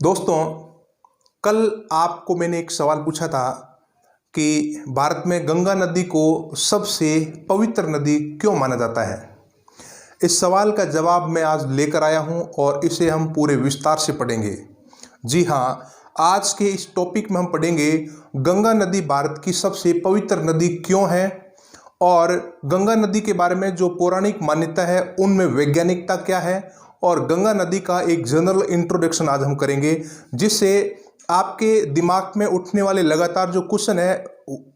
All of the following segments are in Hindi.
दोस्तों, कल आपको मैंने एक सवाल पूछा था कि भारत में गंगा नदी को सबसे पवित्र नदी क्यों माना जाता है। इस सवाल का जवाब मैं आज लेकर आया हूं और इसे हम पूरे विस्तार से पढ़ेंगे। जी हाँ, आज के इस टॉपिक में हम पढ़ेंगे गंगा नदी भारत की सबसे पवित्र नदी क्यों है और गंगा नदी के बारे में जो पौराणिक मान्यता है उनमें वैज्ञानिकता क्या है, और गंगा नदी का एक जनरल इंट्रोडक्शन आज हम करेंगे, जिससे आपके दिमाग में उठने वाले लगातार जो क्वेश्चन है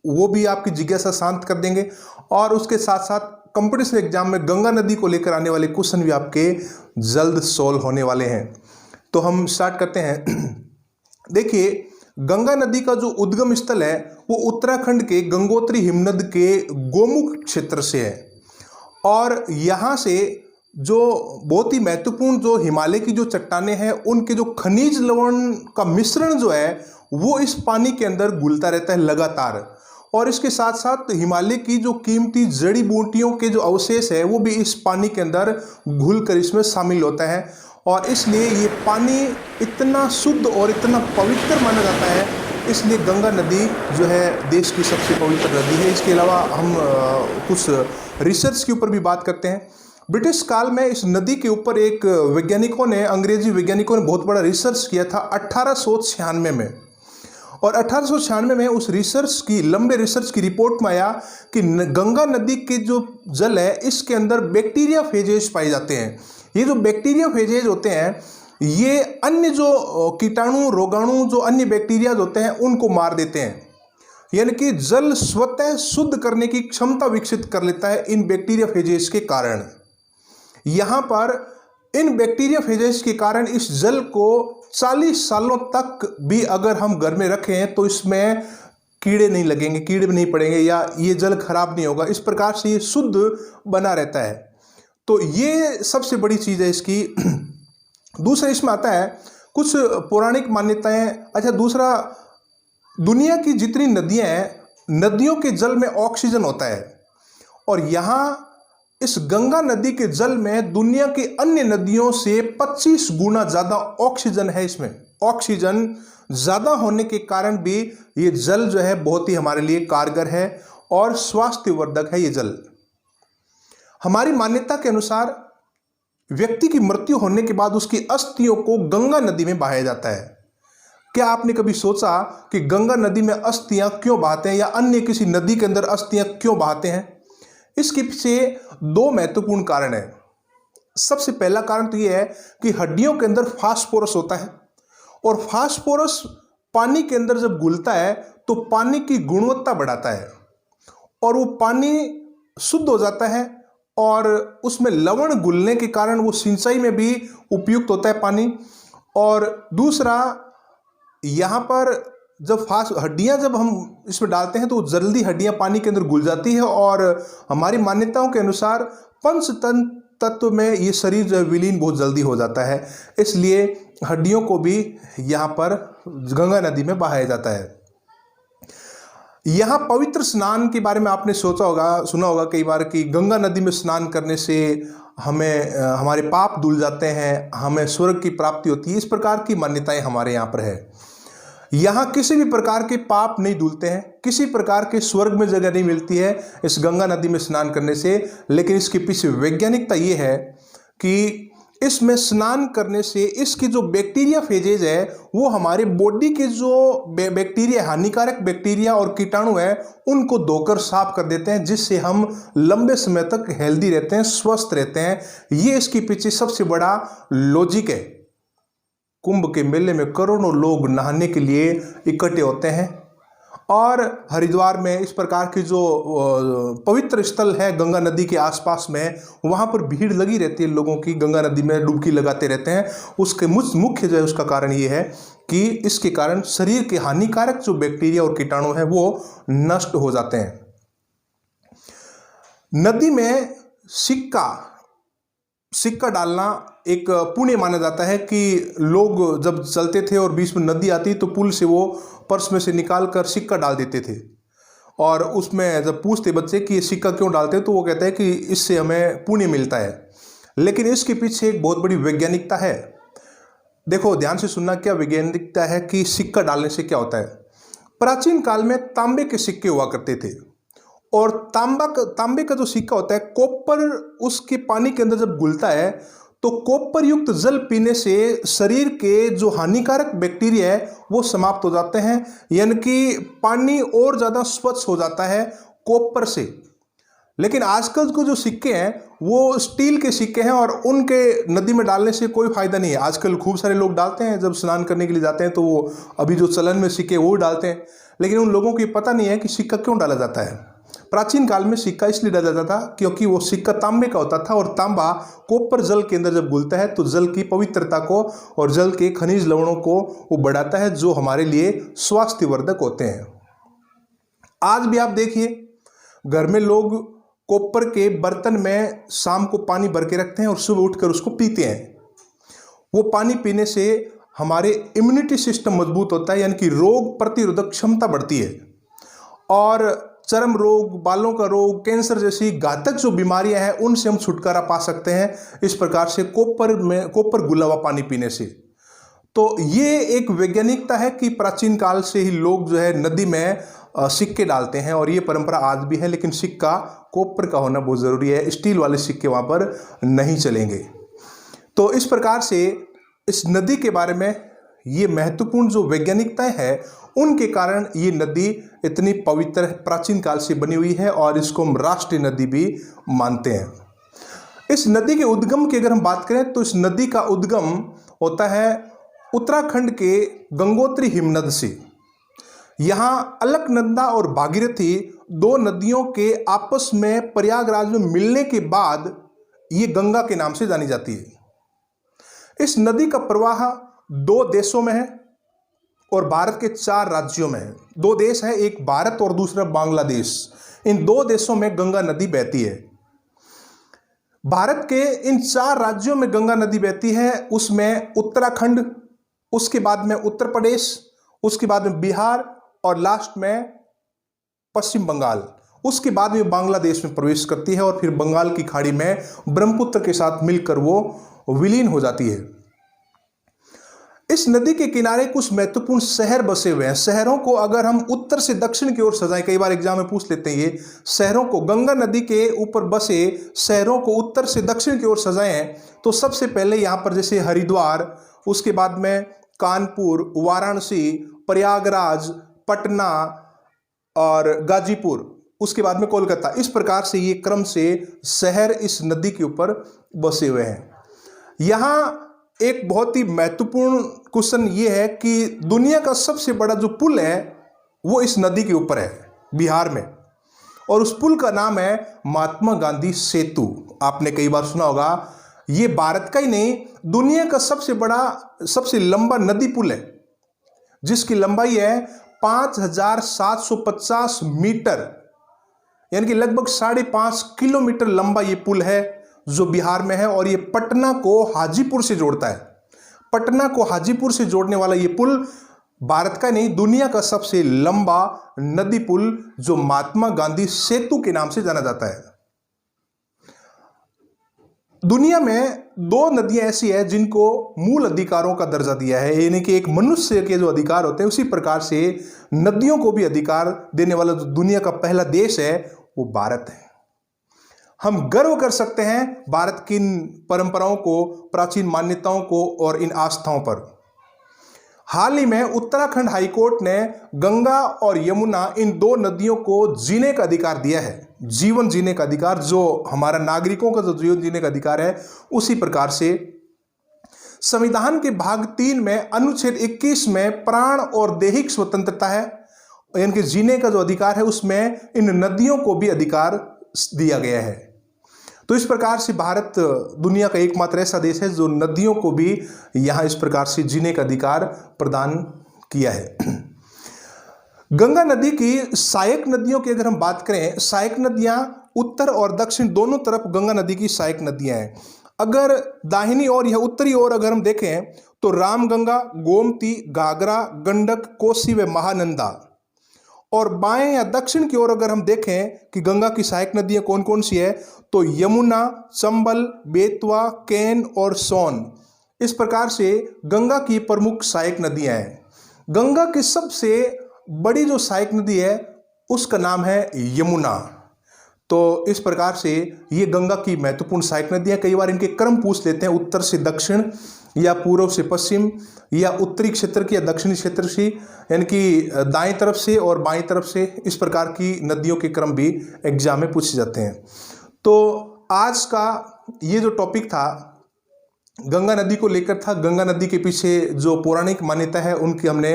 वो भी आपकी जिज्ञासा शांत कर देंगे, और उसके साथ साथ कंपटीशन एग्जाम में गंगा नदी को लेकर आने वाले क्वेश्चन भी आपके जल्द सॉल्व होने वाले हैं। तो हम स्टार्ट करते हैं। देखिए, गंगा नदी का जो उद्गम स्थल है वो उत्तराखंड के गंगोत्री हिमनद के गोमुख क्षेत्र से है, और यहाँ से जो बहुत ही महत्वपूर्ण जो हिमालय की जो चट्टानें हैं उनके जो खनिज लवण का मिश्रण जो है वो इस पानी के अंदर घुलता रहता है लगातार, और इसके साथ साथ हिमालय की जो कीमती जड़ी बूटियों के जो अवशेष है वो भी इस पानी के अंदर घुल कर इसमें शामिल होता है, और इसलिए ये पानी इतना शुद्ध और इतना पवित्र माना जाता है। इसलिए गंगा नदी जो है देश की सबसे पवित्र नदी है। इसके अलावा हम कुछ रिसर्च के ऊपर भी बात करते हैं। ब्रिटिश काल में इस नदी के ऊपर एक अंग्रेजी वैज्ञानिकों ने बहुत बड़ा रिसर्च किया था 1896 में, और 1896 में उस लंबे रिसर्च की रिपोर्ट में आया कि गंगा नदी के जो जल है इसके अंदर बैक्टीरिया फेजेज पाए जाते हैं। ये जो बैक्टीरिया फेजेज होते हैं ये अन्य जो कीटाणु रोगाणु जो अन्य बैक्टीरिया होते हैं उनको मार देते हैं, यानी कि जल स्वतः शुद्ध करने की क्षमता विकसित कर लेता है इन बैक्टीरिया फेजेज के कारण। यहाँ पर इन बैक्टीरिया फेजेस के कारण इस जल को 40 सालों तक भी अगर हम घर में रखें तो इसमें कीड़े नहीं लगेंगे, कीड़े नहीं पड़ेंगे, या ये जल खराब नहीं होगा। इस प्रकार से ये शुद्ध बना रहता है। तो ये सबसे बड़ी चीज़ है इसकी। दूसरा इसमें आता है कुछ पौराणिक मान्यताएं। अच्छा, दूसरा, दुनिया की जितनी नदियाँ हैं नदियों के जल में ऑक्सीजन होता है, और यहाँ इस गंगा नदी के जल में दुनिया की अन्य नदियों से 25 गुना ज़्यादा ऑक्सीजन है। इसमें ऑक्सीजन ज़्यादा होने के कारण भी ये जल जो है बहुत ही हमारे लिए कारगर है और स्वास्थ्यवर्धक है। ये जल, हमारी मान्यता के अनुसार, व्यक्ति की मृत्यु होने के बाद उसकी अस्थियों को गंगा नदी में बहाया जाता है। क्या आपने कभी सोचा कि गंगा नदी में अस्थियां क्यों बहाते हैं, या अन्य किसी नदी के अंदर अस्थियां क्यों बहाते हैं? इसके पीछे दो महत्वपूर्ण कारण हैं। सबसे पहला कारण तो यह है कि हड्डियों के अंदर फास्फोरस होता है, और फास्फोरस पानी के अंदर जब घुलता है तो पानी की गुणवत्ता बढ़ाता है, और वो पानी शुद्ध हो जाता है, और उसमें लवण घुलने के कारण वो सिंचाई में भी उपयुक्त होता है पानी। और दूसरा, यहाँ पर जब हड्डियाँ जब हम इसमें डालते हैं तो जल्दी हड्डियाँ पानी के अंदर घुल जाती है, और हमारी मान्यताओं के अनुसार पंचतत्व में ये शरीर जो विलीन बहुत जल्दी हो जाता है। इसलिए हड्डियों को भी यहाँ पर गंगा नदी में बहाया जाता है। यहाँ पवित्र स्नान के बारे में आपने सुना होगा कई बार कि गंगा नदी में स्नान करने से हमारे पाप धुल जाते हैं, हमें स्वर्ग की प्राप्ति होती है। इस प्रकार की मान्यताएं हमारे यहाँ पर है। यहाँ किसी भी प्रकार के पाप नहीं धुलते हैं, किसी प्रकार के स्वर्ग में जगह नहीं मिलती है इस गंगा नदी में स्नान करने से। लेकिन इसके पीछे वैज्ञानिकता ये है कि इसमें स्नान करने से इसकी जो बैक्टीरिया फेजेज है वो हमारे बॉडी के जो बैक्टीरिया, हानिकारक बैक्टीरिया और कीटाणु है उनको धोकर साफ कर देते हैं, जिससे हम लंबे समय तक हेल्दी रहते हैं, स्वस्थ रहते हैं। ये इसके पीछे सबसे बड़ा लॉजिक है। कुंभ के मेले में करोड़ों लोग नहाने के लिए इकट्ठे होते हैं, और हरिद्वार में इस प्रकार की जो पवित्र स्थल है गंगा नदी के आसपास में, वहाँ पर भीड़ लगी रहती है लोगों की, गंगा नदी में डुबकी लगाते रहते हैं। उसके मुख्य जो है उसका कारण ये है कि इसके कारण शरीर के हानिकारक जो बैक्टीरिया और कीटाणु हैं वो नष्ट हो जाते हैं। नदी में सिक्का डालना एक पुण्य माना जाता है कि लोग जब चलते थे और बीच में नदी आती तो पुल से वो पर्स में से निकाल कर सिक्का डाल देते थे, और उसमें जब पूछते बच्चे कि ये सिक्का क्यों डालते हैं तो वो कहते हैं कि इससे हमें पुण्य मिलता है। लेकिन इसके पीछे एक बहुत बड़ी वैज्ञानिकता है। देखो ध्यान से सुनना, क्या वैज्ञानिकता है कि सिक्का डालने से क्या होता है। प्राचीन काल में तांबे के सिक्के हुआ करते थे और तांबे का जो सिक्का होता है, कॉपर उसके पानी के अंदर जब घुलता है तो कॉपर युक्त जल पीने से शरीर के जो हानिकारक बैक्टीरिया है वो समाप्त हो जाते हैं, यानी कि पानी और ज़्यादा स्वच्छ हो जाता है कॉपर से। लेकिन आजकल को जो सिक्के हैं वो स्टील के सिक्के हैं और उनके नदी में डालने से कोई फायदा नहीं है। आजकल खूब सारे लोग डालते हैं, जब स्नान करने के लिए जाते हैं तो वो अभी जो चलन में सिक्के वो डालते हैं, लेकिन उन लोगों को पता नहीं है कि सिक्का क्यों डाला जाता है। प्राचीन काल में सिक्का इसलिए डाला जाता था क्योंकि वो सिक्का तांबे का होता था और तांबा कॉपर जल के अंदर जब घुलता है तो जल की पवित्रता को और जल के खनिज लवणों को वो बढ़ाता है, जो हमारे लिए स्वास्थ्यवर्धक होते हैं। आज भी आप देखिए, घर में लोग कॉपर के बर्तन में शाम को पानी भर के रखते हैं और सुबह उठकर उसको पीते हैं। वो पानी पीने से हमारे इम्यूनिटी सिस्टम मजबूत होता है, यानी कि रोग प्रतिरोधक क्षमता बढ़ती है और चर्म रोग, बालों का रोग, कैंसर जैसी घातक जो बीमारियां हैं उनसे हम छुटकारा पा सकते हैं इस प्रकार से कॉपर घुला हुआ पानी पीने से। तो ये एक वैज्ञानिकता है कि प्राचीन काल से ही लोग जो है नदी में सिक्के डालते हैं और ये परंपरा आज भी है, लेकिन सिक्का कॉपर का होना बहुत ज़रूरी है। स्टील वाले सिक्के वहाँ पर नहीं चलेंगे। तो इस प्रकार से इस नदी के बारे में ये महत्वपूर्ण जो वैज्ञानिकताएं हैं उनके कारण ये नदी इतनी पवित्र प्राचीन काल से बनी हुई है और इसको हम राष्ट्रीय नदी भी मानते हैं। इस नदी के उद्गम की अगर हम बात करें तो इस नदी का उद्गम होता है उत्तराखंड के गंगोत्री हिमनद से। यहाँ अलकनंदा और भागीरथी दो नदियों के आपस में प्रयागराज में मिलने के बाद ये गंगा के नाम से जानी जाती है। इस नदी का प्रवाह दो देशों में है और भारत के 4 राज्यों में है। 2 देश है, एक भारत और दूसरा बांग्लादेश। इन 2 देशों में गंगा नदी बहती है। भारत के इन 4 राज्यों में गंगा नदी बहती है, उसमें उत्तराखंड, उसके बाद में उत्तर प्रदेश, उसके बाद में बिहार और लास्ट में पश्चिम बंगाल। उसके बाद में बांग्लादेश में प्रवेश करती है और फिर बंगाल की खाड़ी में ब्रह्मपुत्र के साथ मिलकर वो विलीन हो जाती है। इस नदी के किनारे कुछ महत्वपूर्ण शहर बसे हुए हैं। शहरों को अगर हम उत्तर से दक्षिण की ओर सजाएं, कई बार एग्जाम में पूछ लेते हैं ये शहरों को, गंगा नदी के ऊपर बसे शहरों को उत्तर से दक्षिण की ओर सजाएं तो सबसे पहले यहाँ पर जैसे हरिद्वार, उसके बाद में कानपुर, वाराणसी, प्रयागराज, पटना और गाजीपुर, उसके बाद में कोलकाता। इस प्रकार से ये क्रम से शहर इस नदी के ऊपर बसे हुए हैं। यहाँ एक बहुत ही महत्वपूर्ण क्वेश्चन ये है कि दुनिया का सबसे बड़ा जो पुल है वो इस नदी के ऊपर है बिहार में, और उस पुल का नाम है महात्मा गांधी सेतु। आपने कई बार सुना होगा। ये भारत का ही नहीं, दुनिया का सबसे बड़ा, सबसे लंबा नदी पुल है, जिसकी लंबाई है 5750 मीटर, यानी कि लगभग 5.5 किलोमीटर लंबा ये पुल है जो बिहार में है। और ये पटना को हाजीपुर से जोड़ता है। पटना को हाजीपुर से जोड़ने वाला ये पुल भारत का नहीं, दुनिया का सबसे लंबा नदी पुल जो महात्मा गांधी सेतु के नाम से जाना जाता है। दुनिया में 2 नदियां ऐसी है जिनको मूल अधिकारों का दर्जा दिया है, यानी कि एक मनुष्य के जो अधिकार होते हैं उसी प्रकार से नदियों को भी अधिकार देने वाला जो दुनिया का पहला देश है वो भारत है। हम गर्व कर सकते हैं भारत की इन परंपराओं को, प्राचीन मान्यताओं को और इन आस्थाओं पर। हाल ही में उत्तराखंड हाईकोर्ट ने गंगा और यमुना, इन 2 नदियों को जीने का अधिकार दिया है, जीवन जीने का अधिकार, जो हमारा नागरिकों का जो जीवन जीने का अधिकार है। उसी प्रकार से संविधान के भाग 3 में अनुच्छेद 21 में प्राण और दैहिक स्वतंत्रता है, यानी कि जीने का जो अधिकार है उसमें इन नदियों को भी अधिकार दिया गया है। तो इस प्रकार से भारत दुनिया का एकमात्र ऐसा देश है जो नदियों को भी यहाँ इस प्रकार से जीने का अधिकार प्रदान किया है। गंगा नदी की सहायक नदियों की अगर हम बात करें, सहायक नदियाँ उत्तर और दक्षिण दोनों तरफ गंगा नदी की सहायक नदियाँ हैं। अगर दाहिनी ओर या उत्तरी ओर अगर हम देखें तो रामगंगा, गोमती, घाघरा, गंडक, कोसी व महानंदा, और बाएं या दक्षिण की ओर अगर हम देखें कि गंगा की सहायक नदियां कौन कौन सी है तो यमुना, चंबल, बेतवा, केन और सोन, इस प्रकार से गंगा की प्रमुख सहायक नदियां हैं। गंगा की सबसे बड़ी जो सहायक नदी है उसका नाम है यमुना। तो इस प्रकार से ये गंगा की महत्वपूर्ण सहायक नदी है। कई बार इनके क्रम पूछ लेते हैं, उत्तर से दक्षिण या पूर्व से पश्चिम या उत्तरी क्षेत्र की या दक्षिणी क्षेत्र से, यानी कि दाएं तरफ से और बाएं तरफ से। इस प्रकार की नदियों के क्रम भी एग्जाम में पूछे जाते हैं। तो आज का ये जो टॉपिक था गंगा नदी को लेकर था। गंगा नदी के पीछे जो पौराणिक मान्यता है उनकी हमने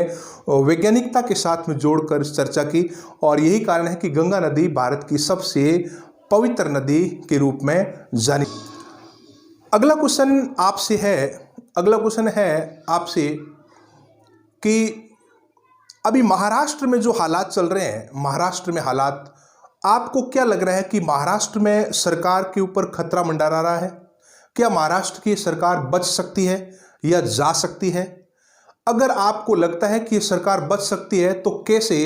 वैज्ञानिकता के साथ में जोड़कर चर्चा की, और यही कारण है कि गंगा नदी भारत की सबसे पवित्र नदी के रूप में जानी। अगला क्वेश्चन है आपसे कि अभी महाराष्ट्र में जो हालात चल रहे हैं, महाराष्ट्र में हालात, आपको क्या लग रहा है कि महाराष्ट्र में सरकार के ऊपर खतरा मंडरा रहा है? क्या महाराष्ट्र की सरकार बच सकती है या जा सकती है? अगर आपको लगता है कि ये सरकार बच सकती है तो कैसे,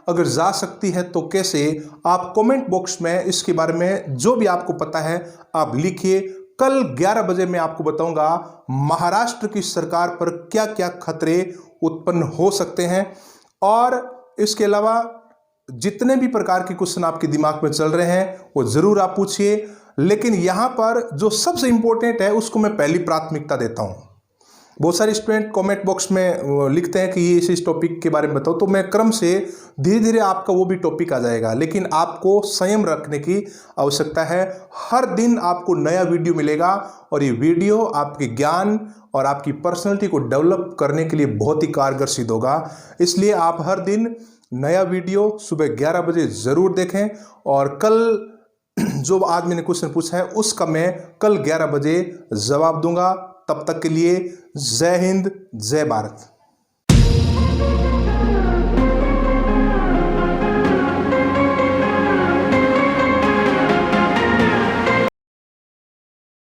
अगर जा सकती है तो कैसे, आप कमेंट बॉक्स में इसके बारे में जो भी आपको पता है आप लिखिए। कल 11 बजे मैं आपको बताऊंगा महाराष्ट्र की सरकार पर क्या क्या खतरे उत्पन्न हो सकते हैं। और इसके अलावा जितने भी प्रकार के क्वेश्चन आपके दिमाग में चल रहे हैं वो जरूर आप पूछिए, लेकिन यहां पर जो सबसे इंपॉर्टेंट है उसको मैं पहली प्राथमिकता देता हूं। बहुत सारे स्टूडेंट कमेंट बॉक्स में लिखते हैं कि ये इस टॉपिक के बारे में बताओ, तो मैं क्रम से धीरे धीरे आपका वो भी टॉपिक आ जाएगा, लेकिन आपको संयम रखने की आवश्यकता है। हर दिन आपको नया वीडियो मिलेगा और ये वीडियो आपके ज्ञान और आपकी पर्सनैलिटी को डेवलप करने के लिए बहुत ही कारगर सिद्ध होगा। इसलिए आप हर दिन नया वीडियो सुबह 11 बजे ज़रूर देखें, और कल जो आज मैंने क्वेश्चन पूछा है उसका मैं कल 11 बजे जवाब दूंगा। तब तक के लिए जय हिंद, जय भारत।